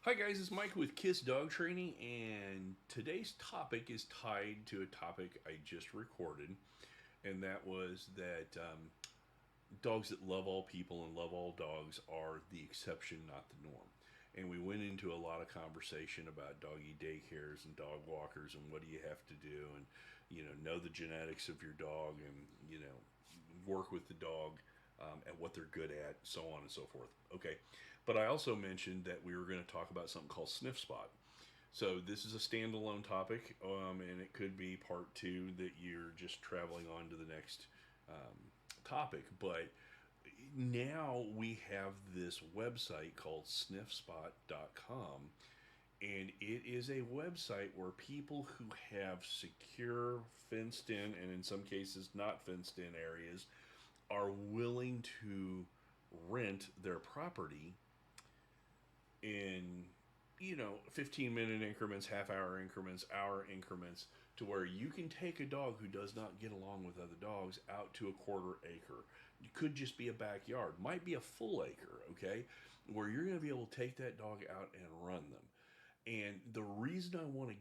Hi guys, it's Mike with K.I.S. Dog Training, and today's topic is tied to a topic I just recorded, and that was that dogs that love all people and love all dogs are the exception, not the norm. And we went into a lot of conversation about doggy daycares and dog walkers and what do you have to do, and know the genetics of your dog, and work with the dog at what they're good at, so on and so forth. Okay, but I also mentioned that we were going to talk about something called SniffSpot. So this is a standalone topic, and it could be part two that you're just traveling on to the next um, topic. But now we have this website called SniffSpot.com, and it is a website where people who have secure, fenced in, and in some cases not fenced in areas are willing to rent their property in 15-minute increments, half hour increments, hour increments, to where you can take a dog who does not get along with other dogs out to a quarter acre. It could just be a backyard, might be a full acre, okay, where you're going to be able to take that dog out and run them. And the reason I want to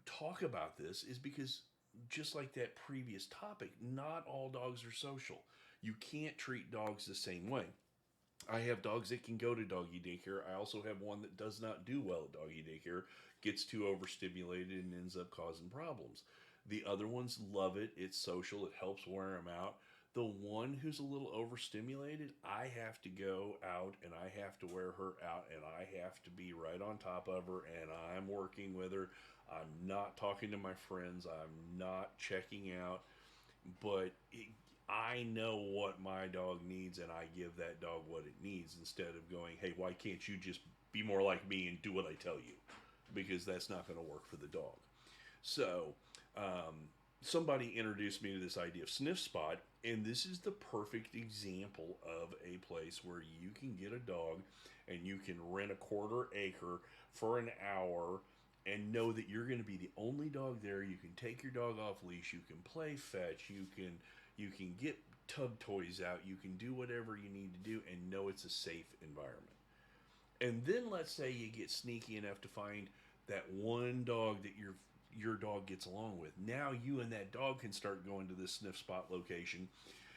talk about this is because, just like that previous topic, not all dogs are social. You can't treat dogs the same way. I have dogs that can go to doggy daycare. I also have one that does not do well at doggy daycare, gets too overstimulated, and ends up causing problems. The other ones love it. It's social. It helps wear them out. The one who's a little overstimulated, I have to go out and I have to wear her out and I have to be right on top of her and I'm working with her. I'm not talking to my friends. I'm not checking out. But I know what my dog needs and I give that dog what it needs instead of going, hey, why can't you just be more like me and do what I tell you? Because that's not going to work for the dog. So, somebody introduced me to this idea of SniffSpot, and this is the perfect example of a place where you can get a dog and you can rent a quarter acre for an hour and know that you're going to be the only dog there. You can take your dog off leash, you can play fetch, you can get tub toys out, you can do whatever you need to do and know it's a safe environment. And then let's say you get sneaky enough to find that one dog that your dog gets along with. Now you and that dog can start going to this sniff spot location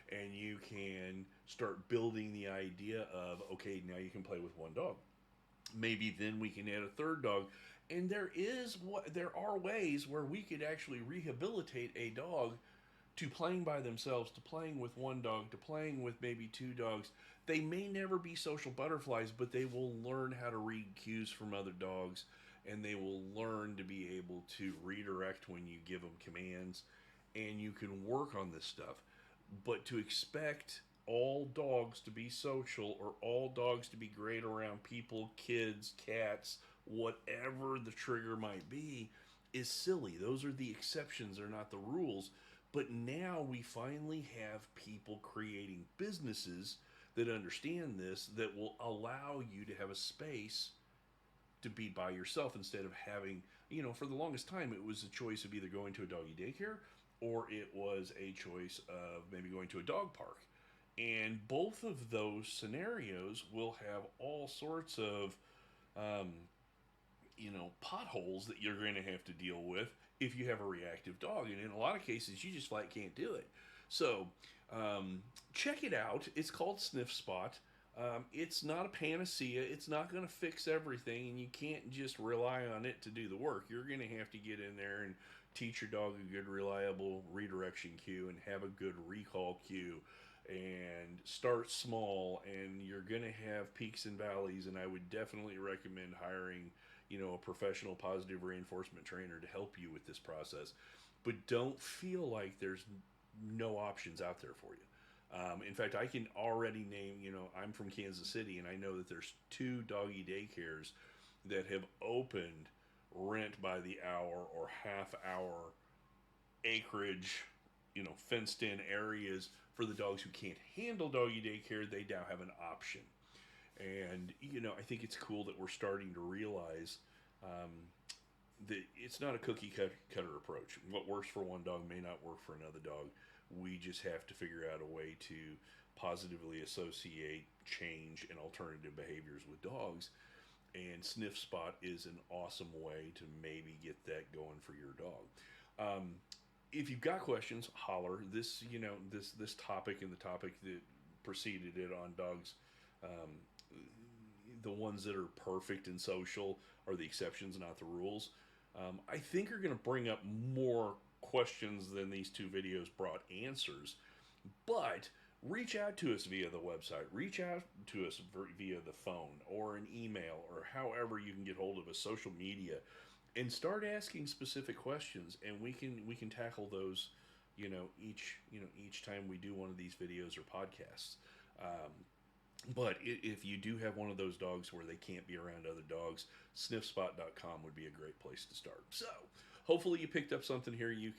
and you can start building the idea of, okay, now you can play with one dog. Maybe then we can add a third dog. And there are ways where we could actually rehabilitate a dog to playing by themselves, to playing with one dog, to playing with maybe two dogs. They may never be social butterflies, but they will learn how to read cues from other dogs and they will learn to be able to redirect when you give them commands, and you can work on this stuff. But to expect all dogs to be social or all dogs to be great around people, kids, cats, whatever the trigger might be, is silly. Those are the exceptions, they're not the rules. But now we finally have people creating businesses that understand this, that will allow you to have a space to be by yourself instead of having, for the longest time, it was a choice of either going to a doggy daycare or it was a choice of maybe going to a dog park. And both of those scenarios will have all sorts of, um, potholes that you're going to have to deal with if you have a reactive dog. And in a lot of cases, you just flat can't do it. So, check it out. It's called Sniff Spot. It's not a panacea. It's not going to fix everything, and you can't just rely on it to do the work. You're going to have to get in there and teach your dog a good, reliable redirection cue and have a good recall cue and start small. And you're going to have peaks and valleys, and I would definitely recommend hiring, a professional positive reinforcement trainer to help you with this process. But don't feel like there's no options out there for you. In fact, I can already name, I'm from Kansas City, and I know that there's 2 doggy daycares that have opened rent by the hour or half hour acreage, fenced in areas for the dogs who can't handle doggy daycare. They now have an option. And, I think it's cool that we're starting to realize um, that it's not a cutter approach. What works for one dog may not work for another dog. We just have to figure out a way to positively associate change and alternative behaviors with dogs. And SniffSpot is an awesome way to maybe get that going for your dog. Um, if you've got questions, holler. This, this topic and the topic that preceded it on dogs, um, the ones that are perfect and social are the exceptions, not the rules. I think are going to bring up more questions than these two videos brought answers. But reach out to us via the website. Reach out to us via the phone or an email or however you can get hold of us, social media, and start asking specific questions, and we can tackle those, each time we do one of these videos or podcasts. Um, but if you do have one of those dogs where they can't be around other dogs, sniffspot.com would be a great place to start. So, hopefully you picked up something here you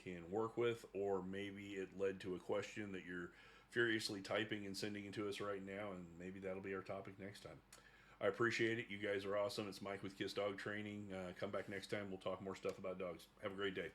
can work with, or maybe it led to a question that you're furiously typing and sending it to us right now, and maybe that'll be our topic next time. I appreciate it. You guys are awesome. It's Mike with K.I.S. Dog Training. Come back next time. We'll talk more stuff about dogs. Have a great day.